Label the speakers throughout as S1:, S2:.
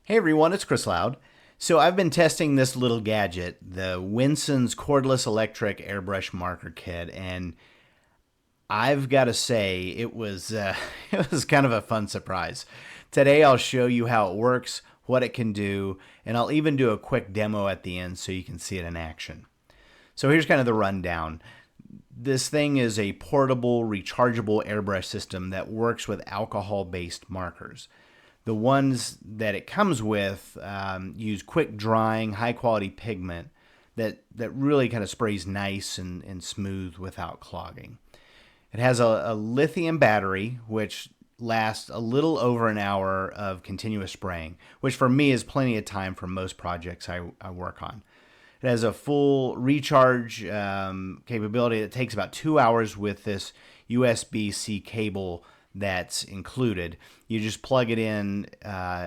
S1: Hey everyone, it's Chris Loud. So I've been testing this little gadget, the Winsons Cordless Electric Airbrush Marker Kit, and I've got to say it was it was kind of a fun surprise. Today I'll show you how it works, what it can do, and I'll even do a quick demo at the end so you can see it in action. So here's kind of the rundown. This thing is a portable, rechargeable airbrush system that works with alcohol-based markers. The ones that it comes with use quick drying, high quality pigment that really kind of sprays nice and smooth without clogging. It has a lithium battery, which lasts a little over an hour of continuous spraying, which for me is plenty of time for most projects I work on. It has a full recharge capability that takes about 2 hours with this USB-C cable that's included. You just plug it in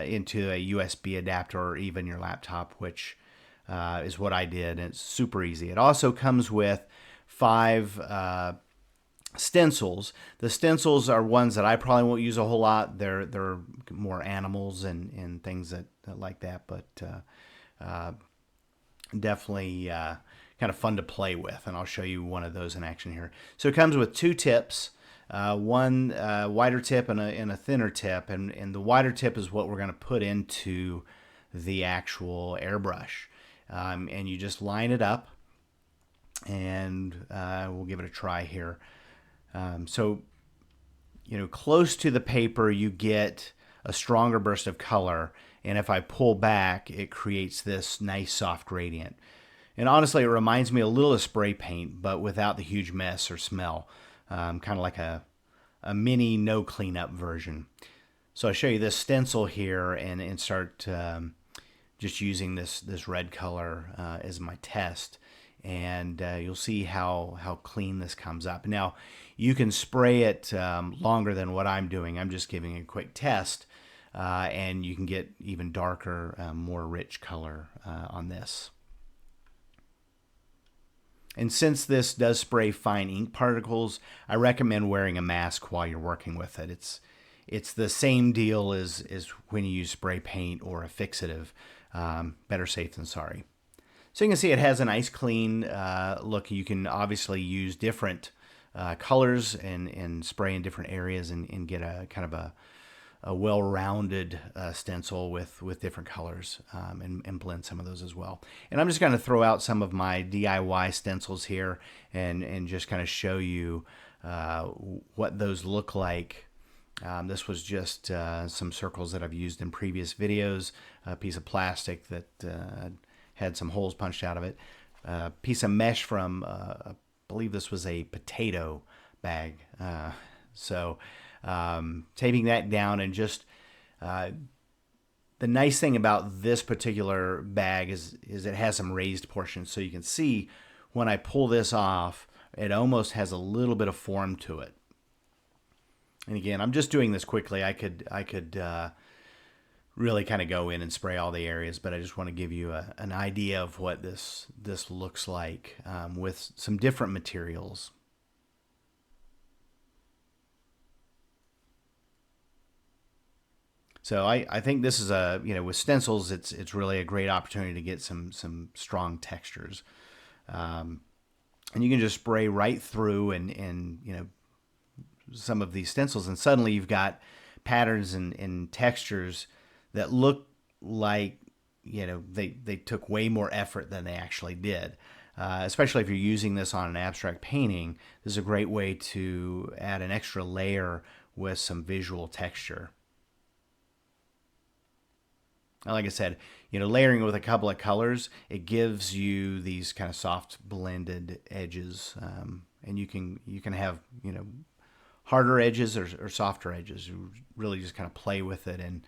S1: into a USB adapter or even your laptop, which is what I did, and it's super easy. It also comes with 5 stencils. The stencils are ones that I probably won't use a whole lot. They're more animals and things that like that, but definitely kind of fun to play with, and I'll show you one of those in action here. So it comes with 2 tips. One wider tip and a thinner tip, and the wider tip is what we're going to put into the actual airbrush. And you just line it up, and we'll give it a try here. So, close to the paper you get a stronger burst of color, and if I pull back, it creates this nice soft gradient. And honestly, it reminds me a little of spray paint, but without the huge mess or smell. Kind of like a mini no cleanup version. So I'll show you this stencil here and start just using this red color as my test, and you'll see how clean this comes up. Now you can spray it longer than what I'm doing. I'm just giving a quick test, and you can get even darker, more rich color on this. And since this does spray fine ink particles, I recommend wearing a mask while you're working with it. It's the same deal as when you use spray paint or a fixative. Better safe than sorry. So you can see it has a nice clean look. You can obviously use different colors and spray in different areas and get a kind of a well-rounded stencil with different colors and blend some of those as well. And I'm just going to throw out some of my DIY stencils here and just kind of show you what those look like. This was just some circles that I've used in previous videos, a piece of plastic that had some holes punched out of it, a piece of mesh from, I believe this was a potato bag. Taping that down, and just the nice thing about this particular bag is it has some raised portions, so you can see when I pull this off, it almost has a little bit of form to it. And again, I'm just doing this quickly. I could really kind of go in and spray all the areas, but I just want to give you an idea of what this looks like with some different materials. So I think this is with stencils, it's really a great opportunity to get some strong textures. And you can just spray right through and some of these stencils, and suddenly you've got patterns and textures that look like they took way more effort than they actually did. Especially if you're using this on an abstract painting, this is a great way to add an extra layer with some visual texture. Like I said, layering with a couple of colors, it gives you these kind of soft blended edges, and you can have harder edges or softer edges. You really just kind of play with it, and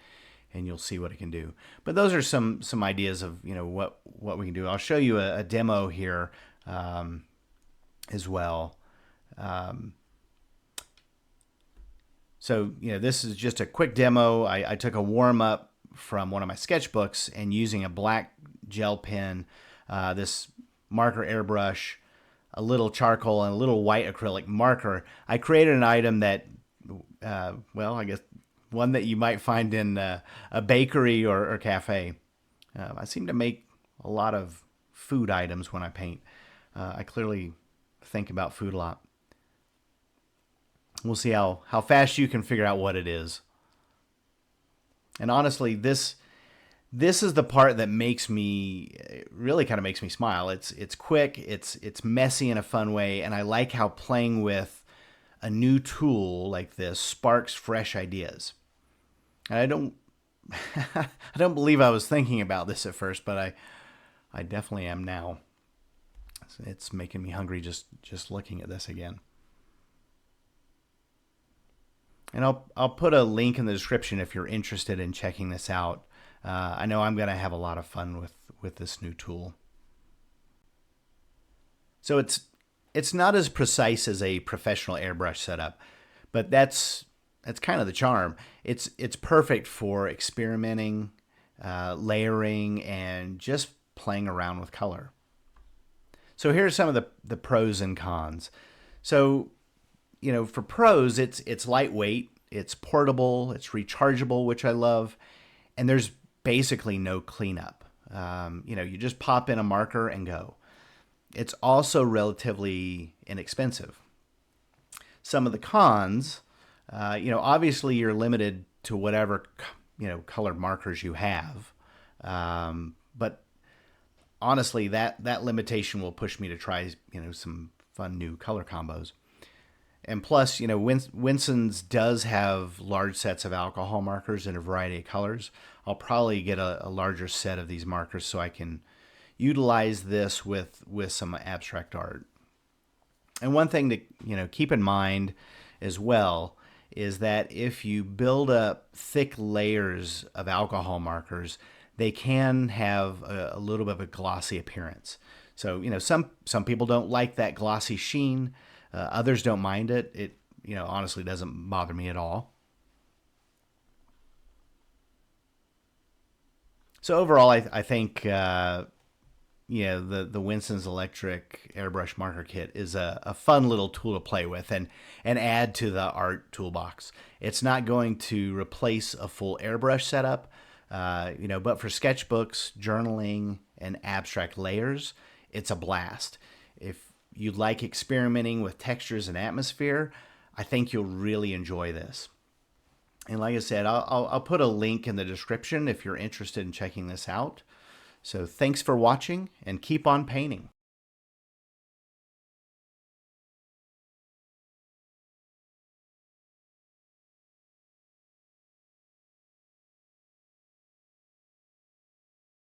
S1: you'll see what it can do. But those are some ideas of what we can do. I'll show you a demo here as well. So this is just a quick demo. I took a warm up from one of my sketchbooks, and using a black gel pen, this marker airbrush, a little charcoal, and a little white acrylic marker, I created an item that, I guess one that you might find in a bakery or cafe. I seem to make a lot of food items when I paint. I clearly think about food a lot. We'll see how fast you can figure out what it is. And honestly, this is the part that makes me really kind of makes me smile. It's quick, it's messy in a fun way, and I like how playing with a new tool like this sparks fresh ideas. And I don't I don't believe I was thinking about this at first, but I definitely am now. It's making me hungry just looking at this again. And I'll put a link in the description if you're interested in checking this out. I know I'm going to have a lot of fun with this new tool. So it's not as precise as a professional airbrush setup, but that's kind of the charm. It's perfect for experimenting, layering, and just playing around with color. So here are some of the pros and cons. So, for pros, it's lightweight, it's portable, it's rechargeable, which I love, and there's basically no cleanup. You just pop in a marker and go. It's also relatively inexpensive. Some of the cons, obviously you're limited to whatever, colored markers you have. But honestly, that limitation will push me to try, some fun new color combos. And plus, Winsons does have large sets of alcohol markers in a variety of colors. I'll probably get a larger set of these markers so I can utilize this with some abstract art. And one thing to keep in mind as well is that if you build up thick layers of alcohol markers, they can have a little bit of a glossy appearance. So some people don't like that glossy sheen. Others don't mind it. It honestly doesn't bother me at all. So overall, I think the Winsons electric airbrush marker kit is a fun little tool to play with and add to the art toolbox. It's not going to replace a full airbrush setup, but for sketchbooks, journaling, and abstract layers, it's a blast. If you like experimenting with textures and atmosphere, I think you'll really enjoy this. And like I said, I'll put a link in the description if you're interested in checking this out. So thanks for watching and keep on painting.